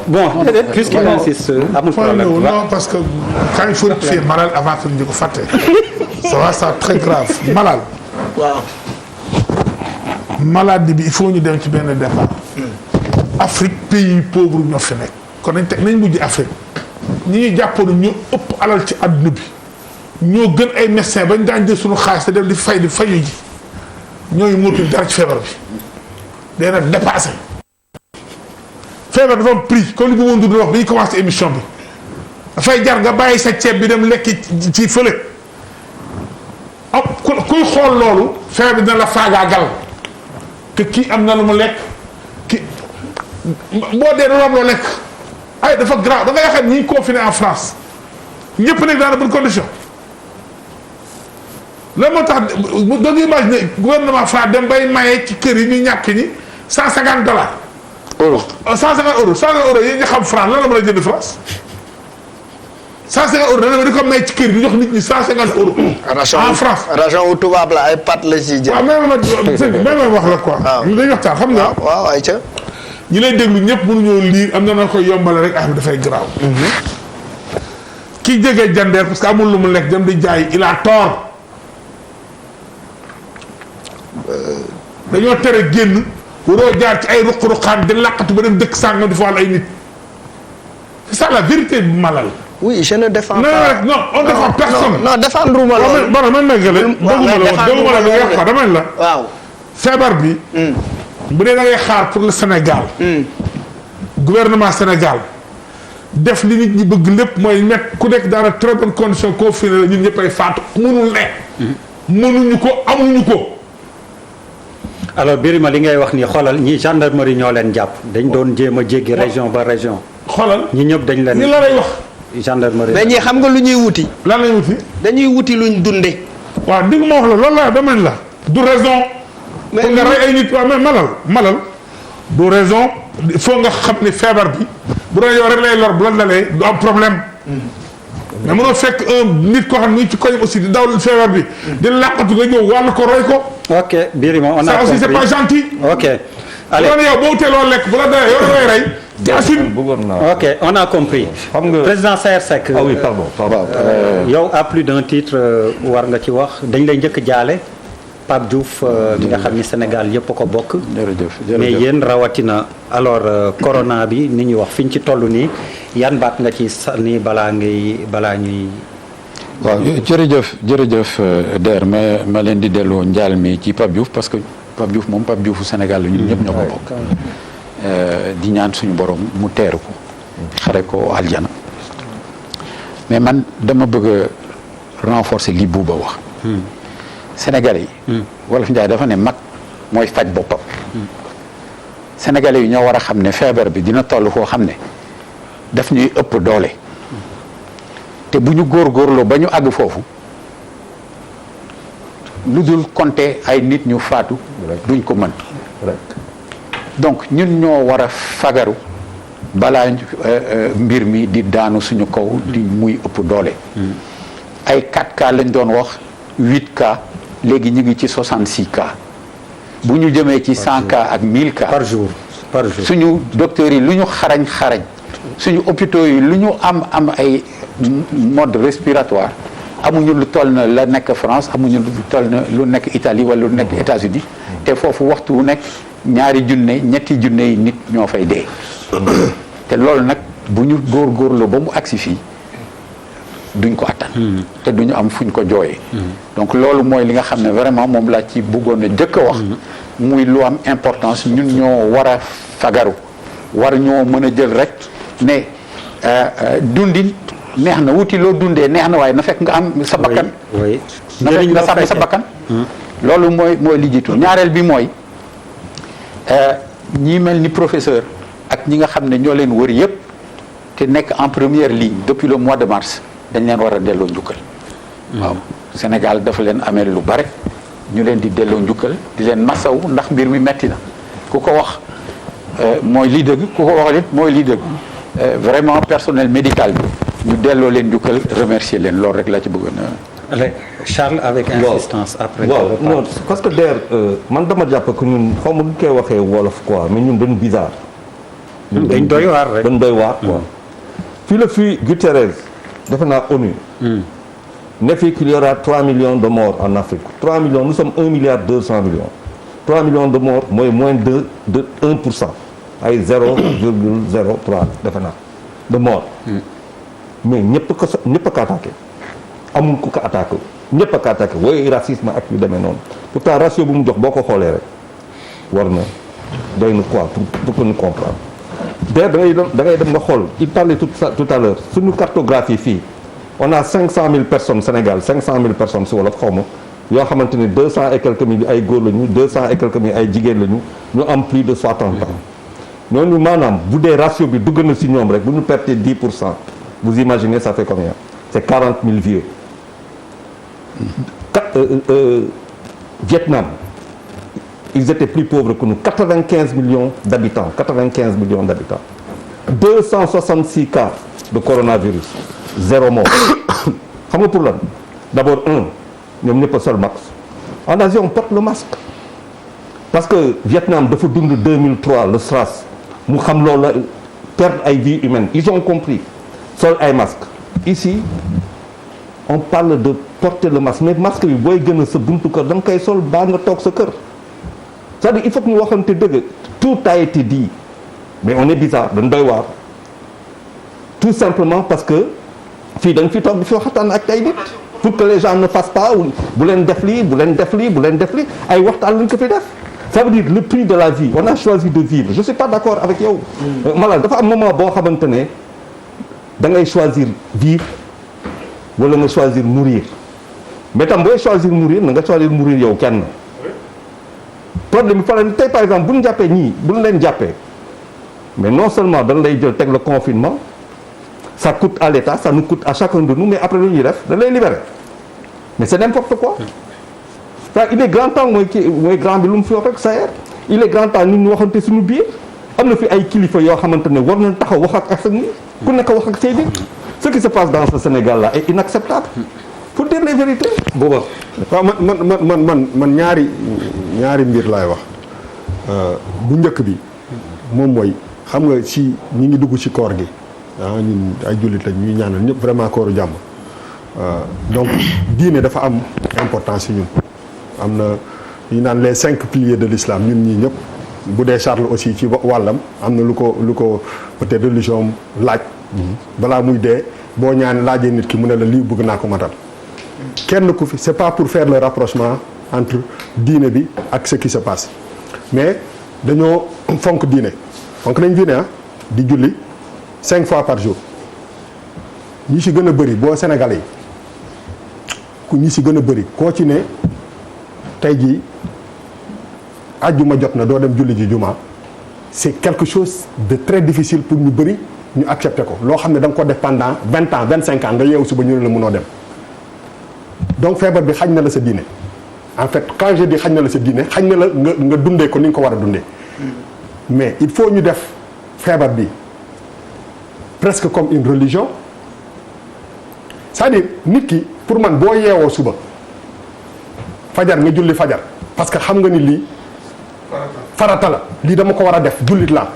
bon puisqu'il insiste amul problème. non parce que quand il faut rectifier Malal avant que ñu ko fàtte. ça très grave Malal. waaw. maladie bi il faut ñu dem ci benn départ. Afrique pays pauvre ñoo fi nekk. kon nañ mujj Afrique ñi ñuy jàppoon ñu ëpp alal ci adduna bi ñoo gën ay médecins bañ daan jël suñu xaalis te dem di faju ji ñooñu mootuñ dara ci feebar bi. day nag dépassé. feebar dafa am prix comme li bu ma wax bi ñu commencé émission bi dafay jar nga bàyyi sa ceeb bi dem lekk ci fële ah kuy xool loolu feebar bi dina la faagaagal que kii am na lu mu lekk ki boo dee doon am loo lekk ay dafa grave da nga yaakaar ñi confiné en France ñëpp nekk dans de bonnes conditions loolu moo tax da nga imaginer gouvernement France dem bay maye ci kër yi ñu ñàkk ñi $150. euro 150 euros 150 euros yi nga xam France lan la mën a jënd France 150 euros dana di ko may ci kër gi jox nit ñi 150 euros. en France ration wu tubaab la ay pat la ciy jël. waaw même wax la quoi. waaw dañuy waxtaan xam nga. waaw ay ca. ñi lay déglu ñëpp mënuñoo lire am na na koy yombale rek ah dafay garaaw. ki jege jandeer parce que amul lu mu lekk dem di jaay il a tort. dañoo tere génn. waroo jaar ci ay ruq-ruqaan di laqatu ba dem dëkk sàngam di faal ay nit c'est ça la vérité bi Malal. oui je ne défends pas. non on défend personne. non défendre ma loolu. bon man nag dëgguma la li nga wax dama la. waaw. feebar bi. bu dee da ngay xaar pour le Sénégal. gouvernement Sénégal def li nit ñi bëgg lépp mooy mettre ku nekk dans de très bonnes conditions confiné la ñun ñëpp ay faatu mënul ne. mënuñu ko amuñu ko. alors Birima li ngay wax ni xoolal ñi gendarmerie ñoo leen jàpp dañ doon jéem a jéggi région ba région. xoolal ñi ñëpp dañ leen. ni la lay wax. gendarmerie. mais ñii xam nga lu ñuy wuti. lan lay wuti. dañuy wuti luñ dunde. waaw dégg ma wax la loolu la domaine la. du raison. mais pour nga rey ay nit waaw mais malal du raison il faut nga xam ne feebar bi bu doon yow rek lay lor bu la dalee du am problème. mais mënoo fekk nit koo xam ne ci koñ aussi di dawal feebar bi. di làqatu nga ñëw wàllu ko roy ko. ok Birima on a ça compris aussi c'est pas gentil. ok allez bu doon yow boo teeloo lekk bu la dalee yow da ngay rey. te assume. ok on a compris. xam nga président Saër Seck. ah oui pardon. yow à plus d'un titre war nga ci wax dañ lay njëkk jaale Pape Diouf mi nga xam ni Sénégal yëpp a ko bokk. jërëjëf mais yéen rawatina alors corona bi ni ñuy wax fi ñu ci toll nii yan baat nga ci sànni balaa ñuy. waaw jërëjëf Der ma leen di delloo njaal mi ci Pape Diouf parce que Pape Diouf moom Pape Diouf Sénégal la ñun ñëpp ñoo ko bokk. di ñaan suñu borom mu teeru ko. xare ko aljana. mais man dama bëgg a renforcer li Bouba wax. Sénégalais yi. Wolof Njaay dafa ne mag mooy faj boppam. Sénégalais yi ñoo war a xam ne feebar bi dina toll foo xam ne daf ñuy ëpp doole. te bu ñu góorgóorloo ba ñu àgg foofu lu dul compter ay nit ñu faatu duñ ko mën. donc ñun ñoo war a fagaru balaa mbir mi di daanu suñu kaw di muy ëpp doole. ay 4 cas lañ doon wax 8 cas léegi ñu ngi ci 66 cas bu ñu jëmee ci 100 cas ak 1000 cas. par jour suñu docteurs yi lu ñu xarañ suñu hôpitaux yi lu ñu am ay mode respiratoire amuñu lu toll na la nekk France amuñu lu toll na lu nekk Italie wala lu nekk États-Unis te foofu waxtu wu nekk 2 junne 3 junne yi nit ñoo fay dee. te loolu nag bu ñu góorgóorloo ba mu agsi fii duñ ko attan. te duñu am fuñ ko jooyee. donc loolu mooy li nga xam ne vraiment moom laa ci bëggoon a jëkk a wax. muy lu am importance ñun ñoo war a fagaru war ñoo mën a jël rek ne dundin neex na wuti loo dundee neex na waaye na fekk nga am sa bakkan. na fekk nga sàmm sa bakkan. loolu mooy li jiitu ñaareel bi mooy ñi mel ni professeur ak ñi nga xam ne ñoo leen wër yëpp te nekk en première ligne depuis le mois de mars dañ leen war a delloo njukkal. waaw Sénégal dafa leen amee lu bare ñu leen di delloo njukkal di leen masaw ndax mbir mi metti na ku ko wax mooy li dëgg ku ko wax it mooy li dëgg vraiment personnel médical bi ñu delloo leen njukkal remercier leen loolu rek laa ci bëggoon a. Charles avec insistance. après waaw non parce que Der man dama jàpp que ñun xaw ma nu koy waxee wolof quoi mais ñun dañu bizarre dañ doy waar rek. dañ doy waar quoi. fii la fii Guterres defe naa ONU. ne fii qu'il y aura 3 millions de morts en Afrique 3 millions nous sommes 1 milliard 200 millions 3 millions de morts mooy moins de 1% ay 0,03 defe naa de morts. mais ñëpp a ko attaqué amul ku ko attaqué ñëpp a ko attaqué wooy racisme ak yu demee noonu pourtant ratio bu mu jox boo ko xoolee rek war na doy na quoi pour que ñu comprendre. d'ailleurs da ngay dem nga xool il parlait tout à l'heure suñu cartographie fii on a 500 000 personnes Sénégal 500 000 personnes si wolof xaw ma yoo xamante ni 200 et quelques mille ay góor lañu 200 et quelques mille ay jigéen lañu ñu am plus de 60 ans ñooñu maanaam bu dee ratio bi dugg na si ñoom rek bu ñu pertee 10%. Vous imaginez, ça fait combien? C'est 40 000 vieux. Vietnam, ils étaient plus pauvres que nous. 95 millions d'habitants. 95 millions d'habitants. 266 cas de coronavirus. 0 mort. Xam nga pour lan? D'abord, ñoom ñëpp a sol masque. En Asie, on porte le masque. Parce que Vietnam dafa dund 2003 le SRAS. mu xam loolu la perdre ay vies humaines. Ils ont compris. sol ay masque ici on parle de porter le masque mais masque bi booy gën a sa buntu kër da nga koy sol baa nga toog sa kër c'est-à-dire il faut que ñu waxante dëgg tout a été dit mais on est bizarre dañ doy waar tout simplement parce que fii da nga fi toog di fi waxtaan ak ay nit pour que les gens ne fassent pas bu leen def lii bu leen def lii bu leen def lii ay waxtaan lañ ko fi def ça veut dire le prix de la vie on a choisi de vivre je suis pas d'accord avec yow Malal dafa am moment boo xamante ne da ngay choisir vivre wala nga choisir mourir mais tam booy choisir mourir na nga choisir mourir yow kenn problème bi fa la tey par exemple bu ñu jàppee ñii bu ñu leen jàppee mais non seulement dañ lay jël teg le confinement ça coûte à l'État ça nous coûte à chacun de nous mais après lu ñuy def dañ lay libérer mais c'est n'importe quoi ça il est grand temps mooy grand bi lu mu fi wax rek ça il est grand temps nit ñu waxante suñu biir am na fi ay kilifa yoo xamante ne war nañ taxaw wax ak ni ku nekk wax ak say biir ce qui se passe dans ce Sénégal là est inacceptable pour dire les vérités. booba waaw man ñaari mbir laay wax bu njëkk bi moom mooy xam nga ci ñi ngi dugg ci koor gi ñun ay jullit lañ ñuy ñaanal ñëpp vraiment kooru jàmm donc diine dafa am importance ci ñun am na ñu naan les 5 piliers de l'islam ñun ñii ñëpp. bu dee Charles aussi ci wàllam am na lu ko peut-être religion laaj balaa muy dee boo ñaan laajee nit ki mu ne la lii bëgg naa ko matal kenn ku fi c'est pas pour faire le rapprochement entre diine bi ak ce qui se passe mais dañoo fonk diine fonk nañ diine di julli 5 fois par jour ñi ci gën a bëri boo Sénégalais yi ñi ci gën a bëri koo ci ne tey jii ajjuma jot na doo dem julli ji juma c'est quelque chose de très difficile pour ñu bëri ñu accepter ko loo xam ne da nga ko def pendant 20 ans 25 ans nga yeewu suba ñu ne la mënoo dem donc feebar bi xañ na la sa diine en fait quand je dis xañ na la sa diine xañ na la nga dundee ko ni nga ko war a dundee mais il faut ñu def feebar bi presque comme une religion c'est-à-dire nit ki pour man boo yeewoo suba fajar nga julli fajar parce que xam nga ni lii farata la lii dama ko war a def jullit laa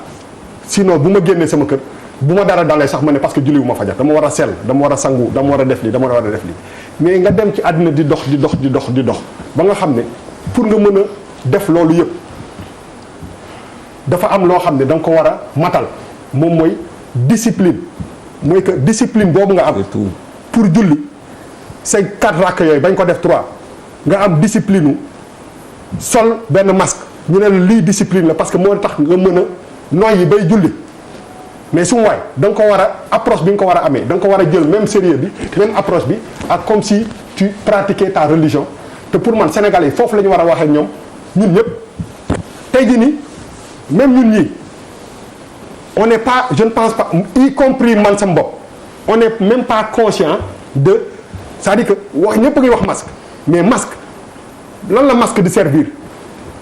sinon bu ma génnee sama kër bu ma dara dalee sax ma ne parce que julli wu ma fajar dama war a sell dama war a sangu dama war a def lii dama war a def lii mais nga dem ci àddina di dox ba nga xam ne pour nga mën a def loolu yëpp dafa am loo xam ne da nga ko war a matal moom mooy discipline mooy que discipline boobu nga am pour julli say 4 rakk yooyu bañ ko def 3 nga am discipline u sol benn masque ñu ne lii discipline la parce que moo tax nga mën a noyyi bay julli mais su waay da nga ko war a approche bi nga ko war a amee da nga ko war a jël même sérieux bi même approche bi ak comme si tu pratiquais ta religion te pour man Sénégalais yi foofu la ñu war a waxee ñoom ñun ñëpp tey jii nii même ñun ñii on n'est pas je ne pense pas y compris man sama bopp on n'est même pas conscient de c'est-à-dire que wax ñëpp a ngi wax masque mais masque lan la masque di servir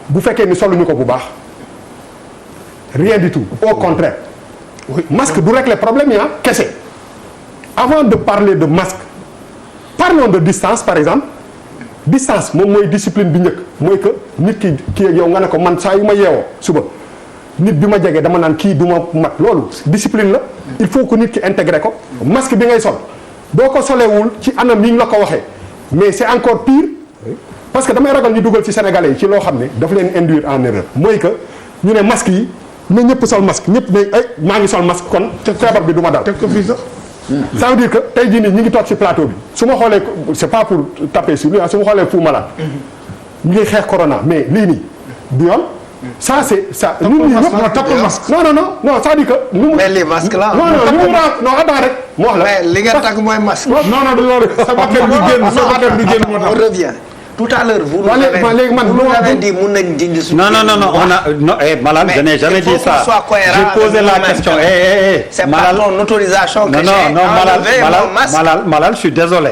bu fekkee ni soluñu ko bu baax rien du tout au contraire masque du régler problème yi kese avant de parler de masque parlons de distance par exemple distance moom mooy discipline bi njëkk mooy que nit ki yow nga ne ko man saa yu ma yeewoo suba nit bi ma jege dama naan kii du ma mat loolu discipline la il faut que nit ki intégré ko masque bi ngay sol boo ko solewul ci anam yi ñu la ko waxee mais c'est encore pire parce que damay ragal ñu dugal ci sénégalais yi ci loo xam ne daf leen induire en erreur mooy que ñu ne masque yi na ñëpp sol masque ñëpp ne ay maa ngi sol masque kon feebar bi du ma dal teg ko fii sax. ça veut dire que tey jii nii ñi ngi toog ci plateau bi su ma xoolee c'est pas pour taper sur lui su ma xoolee Fou Malade ñu ngi xeex corona mais lii nii du yoon ça c'est ça. ñun ñii ñëpp tappal masque. non c'est-à-dire que. mais les masques là. non attends rek moo wax la. mais li nga takk mooy masque. non du loolu. sa bakkan bi génn sa bakkan bi génn moo tax. on revient. Tout à l'heure, vous nous avez dit mun nañ dindi suñu. Non, on a non, Malal, je n'ai jamais dit ça. J'ai posé la question. C'est pas ton autorisation que j'ai Malal, je suis désolé.